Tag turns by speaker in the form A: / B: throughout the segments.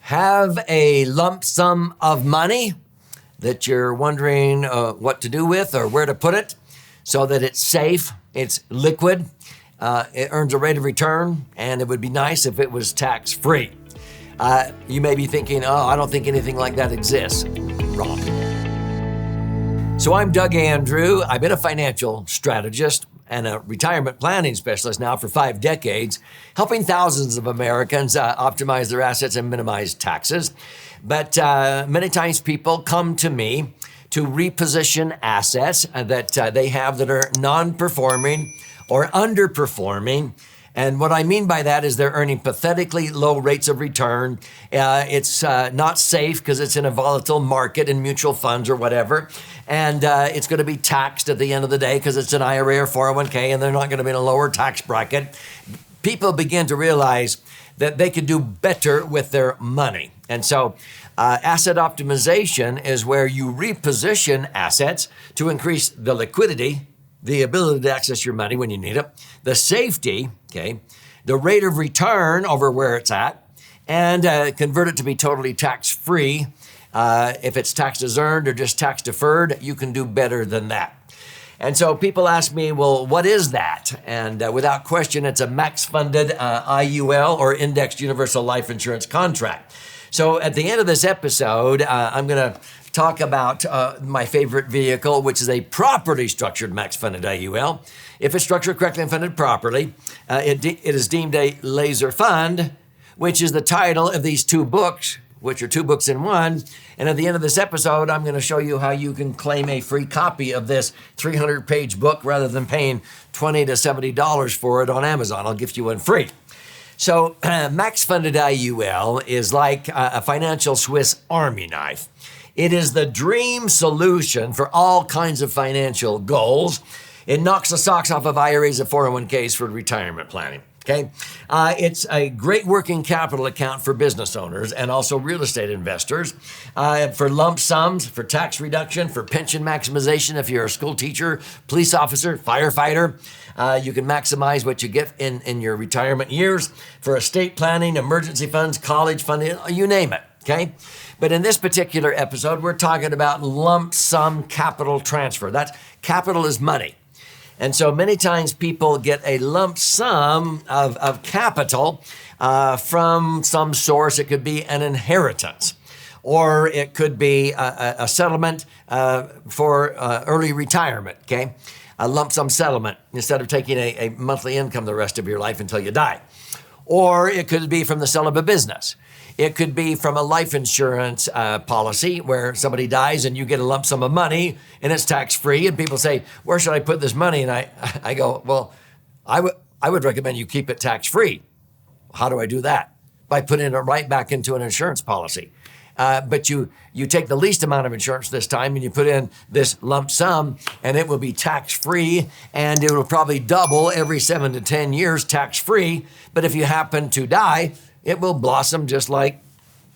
A: have a lump sum of money that you're wondering what to do with or where to put it so that it's safe, it's liquid, it earns a rate of return, and it would be nice if it was tax-free. You may be thinking, oh, I don't think anything like that exists. Wrong. So I'm Doug Andrew. I've been a financial strategist and a retirement planning specialist now for 5 decades, helping thousands of Americans optimize their assets and minimize taxes. But many times people come to me to reposition assets that they have that are non-performing or underperforming. And what I mean by that is they're earning pathetically low rates of return. It's not safe because it's in a volatile market in mutual funds or whatever. And it's going to be taxed at the end of the day because it's an IRA or 401k and they're not going to be in a lower tax bracket. People begin to realize that they could do better with their money. And so asset optimization is where you reposition assets to increase the liquidity, the ability to access your money when you need it, the safety, okay, the rate of return over where it's at, and convert it to be totally tax-free. If it's tax as earned or just tax deferred, you can do better than that. And so people ask me, well, what is that? And without question, it's a max-funded IUL or Indexed Universal Life Insurance contract. So at the end of this episode, I'm going to talk about my favorite vehicle, which is a properly structured max-funded IUL. If it's structured correctly and funded properly, it is deemed a laser fund, which is the title of these 2 books, which are 2 books in one. And at the end of this episode, I'm going to show you how you can claim a free copy of this 300-page book rather than paying $20 to $70 for it on Amazon. I'll give you one free. So max-funded IUL is like a financial Swiss Army knife. It is the dream solution for all kinds of financial goals. It knocks the socks off of IRAs and 401ks for retirement planning. Okay, it's a great working capital account for business owners and also real estate investors, for lump sums, for tax reduction, for pension maximization. If you're a school teacher, police officer, firefighter, you can maximize what you get in your retirement years, for estate planning, emergency funds, college funding, you name it. Okay, but in this particular episode, we're talking about lump sum capital transfer. That's capital is money. And so many times people get a lump sum of capital from some source. It could be an inheritance, or it could be a settlement for early retirement, okay? A lump sum settlement instead of taking a monthly income the rest of your life until you die. Or it could be from the sale of a business. It could be from a life insurance policy where somebody dies and you get a lump sum of money and it's tax-free. And people say, where should I put this money? And I go, well, I would recommend you keep it tax-free. How do I do that? By putting it right back into an insurance policy. But you take the least amount of insurance this time and you put in this lump sum and it will be tax-free and it will probably double every 7 to 10 years tax-free. But if you happen to die, it will blossom just like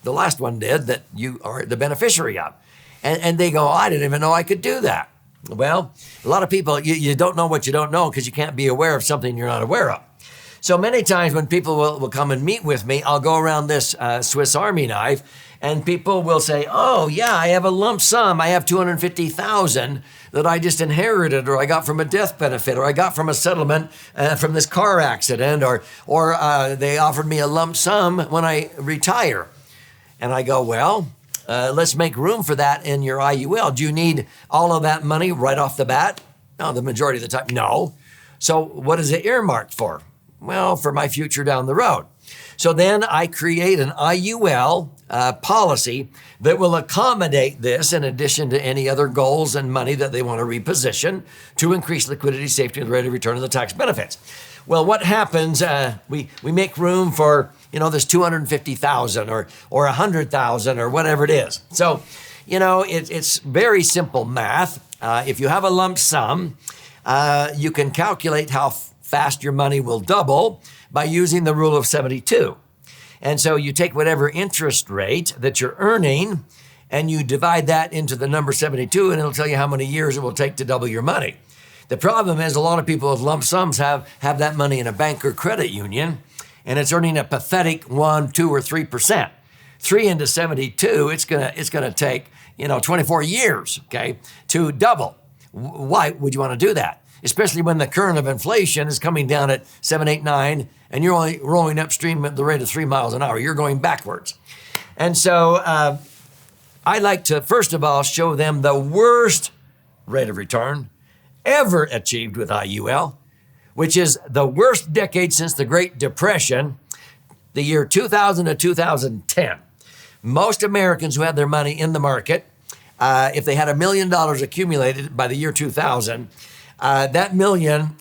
A: the last one did that you are the beneficiary of. And they go, I didn't even know I could do that. Well, a lot of people, you don't know what you don't know because you can't be aware of something you're not aware of. So many times when people will come and meet with me, I'll go around this Swiss Army knife and people will say, oh yeah, I have a lump sum. I have $250,000 that I just inherited or I got from a death benefit or I got from a settlement from this car accident or they offered me a lump sum when I retire. And I go, well, let's make room for that in your IUL. Do you need all of that money right off the bat? No, the majority of the time, no. So what is it earmarked for? Well, for my future down the road. So then I create an IUL policy that will accommodate this in addition to any other goals and money that they want to reposition to increase liquidity, safety, and the rate of return of the tax benefits. Well, what happens, we make room for, this $250,000 or $100,000 or whatever it is. So, it's very simple math. If you have a lump sum, you can calculate how fast your money will double by using the rule of 72. And so you take whatever interest rate that you're earning and you divide that into the number 72 and it'll tell you how many years it will take to double your money. The problem is a lot of people with lump sums have that money in a bank or credit union and it's earning a pathetic 1, 2, or 3%. 3 into 72, it's gonna take 24 years, okay, to double. Why would you want to do that? Especially when the current of inflation is coming down at 7, 8, 9, and you're only rolling upstream at the rate of 3 miles an hour. You're going backwards. And so I like to, first of all, show them the worst rate of return ever achieved with IUL, which is the worst decade since the Great Depression, the year 2000 to 2010. Most Americans who had their money in the market, if they had $1 million accumulated by the year 2000, that million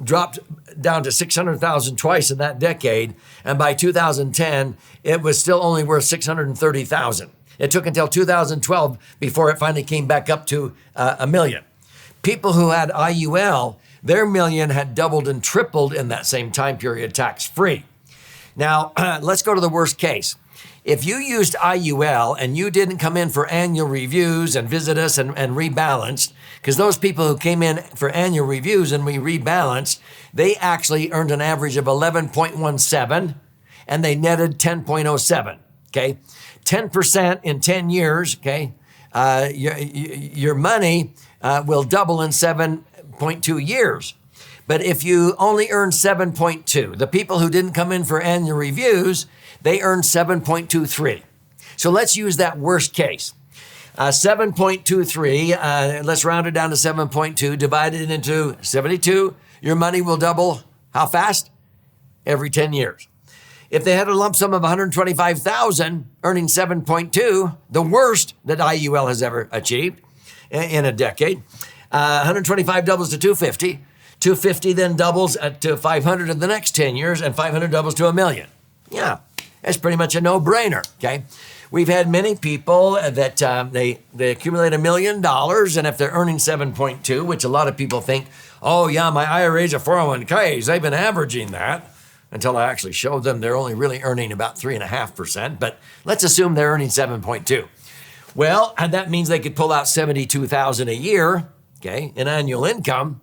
A: dropped down to 600,000 twice in that decade. And by 2010, it was still only worth 630,000. It took until 2012 before it finally came back up to $1 million. People who had IUL, their million had doubled and tripled in that same time period, tax-free. Now, let's go to the worst case. If you used IUL and you didn't come in for annual reviews and visit us and rebalanced, because those people who came in for annual reviews and we rebalanced, they actually earned an average of 11.17 and they netted 10.07, okay? 10% in 10 years, okay? Your money will double in 7.2 years. But if you only earn 7.2, the people who didn't come in for annual reviews, they earned 7.23. So let's use that worst case. 7.23, let's round it down to 7.2, divided into 72. Your money will double how fast? Every 10 years. If they had a lump sum of 125,000, earning 7.2, the worst that IUL has ever achieved in a decade, 125 doubles to 250. 250 then doubles to 500 in the next 10 years, and 500 doubles to $1 million. Yeah, that's pretty much a no-brainer, okay? We've had many people that they accumulate $1 million, and if they're earning 7.2, which a lot of people think, oh yeah, my IRAs are 401ks, they've been averaging that, until I actually showed them they're only really earning about 3.5%, but let's assume they're earning 7.2. Well, and that means they could pull out $72,000 a year, okay, in annual income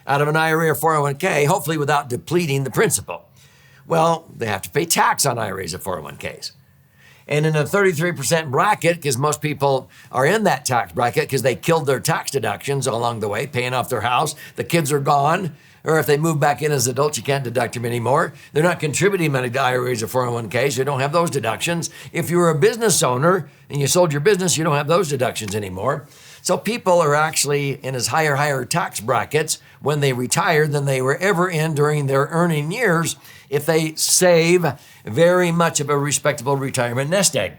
A: out of an IRA or 401k, hopefully without depleting the principal. Well, they have to pay tax on IRAs or 401ks. And in a 33% bracket, because most people are in that tax bracket because they killed their tax deductions along the way, paying off their house, the kids are gone, or if they move back in as adults, you can't deduct them anymore. They're not contributing money to IRAs or 401ks, so you don't have those deductions. If you were a business owner and you sold your business, you don't have those deductions anymore. So people are actually in as higher tax brackets when they retire than they were ever in during their earning years if they save very much of a respectable retirement nest egg.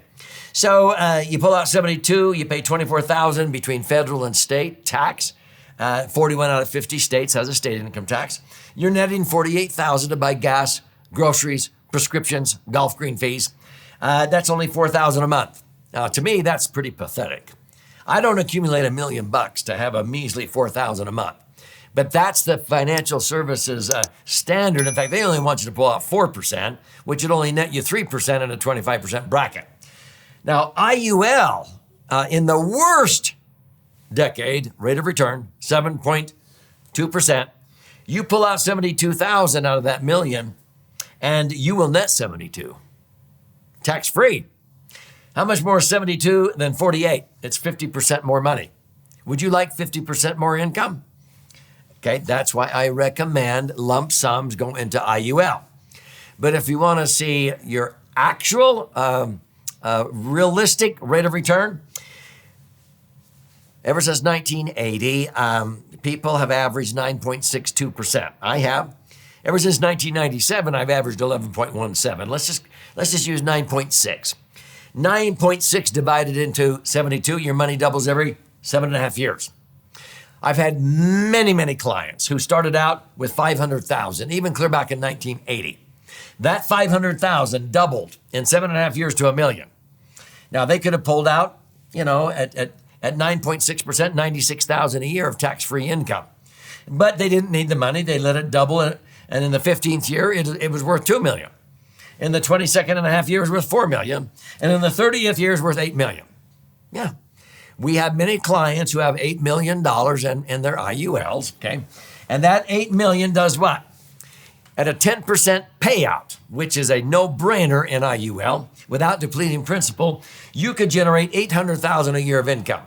A: So you pull out 72, you pay $24,000 between federal and state tax. 41 out of 50 states has a state income tax. You're netting $48,000 to buy gas, groceries, prescriptions, golf green fees. That's only $4,000 a month. Now, to me, that's pretty pathetic. I don't accumulate $1 million to have a measly $4,000 a month. But that's the financial services standard. In fact, they only want you to pull out 4%, which would only net you 3% in a 25% bracket. Now, IUL, in the worst decade, rate of return, 7.2%, you pull out 72,000 out of that million, and you will net 72, tax-free. How much more is 72 than 48? It's 50% more money. Would you like 50% more income? Okay, that's why I recommend lump sums go into IUL. But if you want to see your actual realistic rate of return, ever since 1980, people have averaged 9.62%. I have. Ever since 1997, I've averaged 11.17. Let's just use 9.6. 9.6 divided into 72, your money doubles every 7.5 years. I've had many clients who started out with 500,000, even clear back in 1980. That 500,000 doubled in 7.5 years to $1 million. Now they could have pulled out, at 9.6%, 96,000 a year of tax-free income. But they didn't need the money. They let it double. And in the 15th year, it was worth $2 million. In the 22nd and a half years, worth $4 million. And in the 30th year, is worth $8 million. Yeah. We have many clients who have $8 million in their IULs, okay? And that $8 million does what? At a 10% payout, which is a no-brainer in IUL, without depleting principal, you could generate $800,000 a year of income.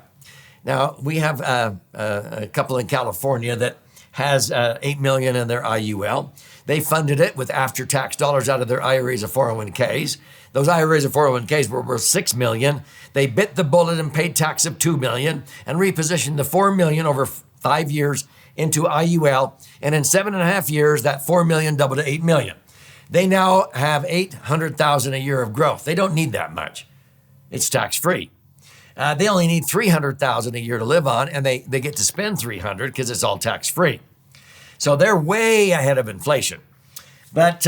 A: Now, we have a couple in California that has $8 million in their IUL. They funded it with after-tax dollars out of their IRAs or 401ks. Those IRAs or 401ks were worth $6 million. They bit the bullet and paid tax of $2 million and repositioned the $4 million over 5 years into IUL. And in 7.5 years, that $4 million doubled to $8 million. They now have $800,000 a year of growth. They don't need that much. It's tax-free. They only need $300,000 a year to live on, and they get to spend $300,000 because it's all tax-free. So they're way ahead of inflation. But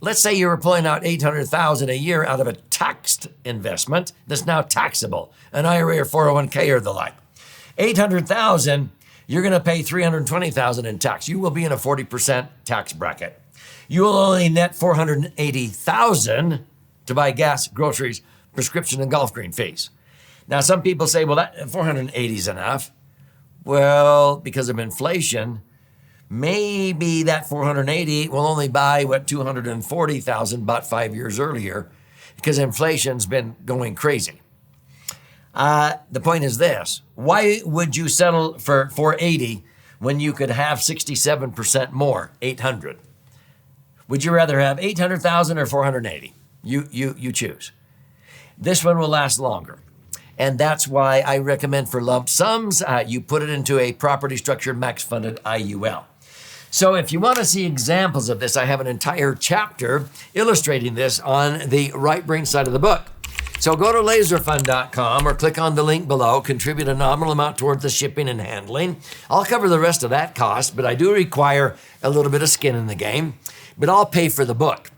A: let's say you were pulling out $800,000 a year out of a taxed investment that's now taxable, an IRA or 401k or the like. $800,000, you're going to pay $320,000 in tax. You will be in a 40% tax bracket. You will only net $480,000 to buy gas, groceries, prescription, and golf green fees. Now, some people say, well, that 480 is enough. Well, because of inflation, maybe that 480 will only buy what 240,000 bought 5 years earlier because inflation's been going crazy. The point is this: why would you settle for 480 when you could have 67% more, 800? Would you rather have 800,000 or 480? You choose. This one will last longer. And that's why I recommend for lump sums, you put it into a property structured max funded IUL. So if you want to see examples of this, I have an entire chapter illustrating this on the right brain side of the book. So go to laserfund.com or click on the link below, contribute a nominal amount towards the shipping and handling. I'll cover the rest of that cost, but I do require a little bit of skin in the game, but I'll pay for the book.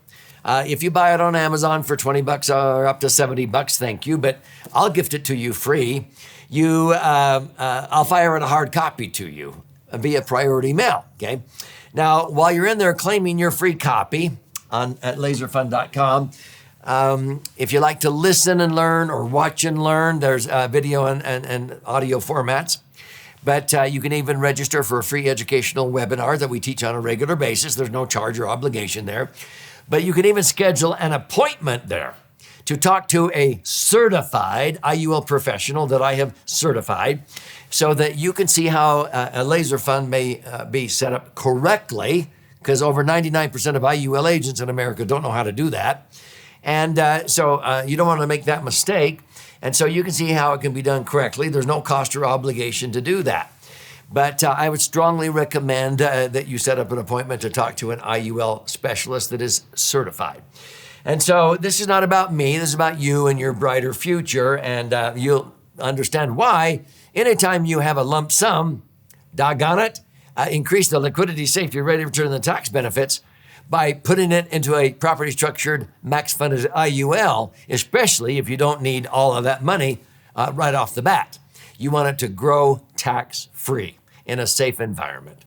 A: If you buy it on Amazon for $20 or up to $70, thank you, but I'll gift it to you free. I'll fire it a hard copy to you via priority mail, okay? Now, while you're in there claiming your free copy at laserfund.com, if you like to listen and learn or watch and learn, there's video and audio formats. But you can even register for a free educational webinar that we teach on a regular basis. There's no charge or obligation there. But you can even schedule an appointment there to talk to a certified IUL professional that I have certified so that you can see how a laser fund may be set up correctly, because over 99% of IUL agents in America don't know how to do that. And so you don't want to make that mistake. And so you can see how it can be done correctly. There's no cost or obligation to do that. But I would strongly recommend that you set up an appointment to talk to an IUL specialist that is certified. And so this is not about me. This is about you and your brighter future. And you'll understand why anytime you have a lump sum, doggone it, increase the liquidity, safety, rate of return, and the tax benefits by putting it into a property structured max funded IUL, especially if you don't need all of that money right off the bat. You want it to grow tax-free in a safe environment.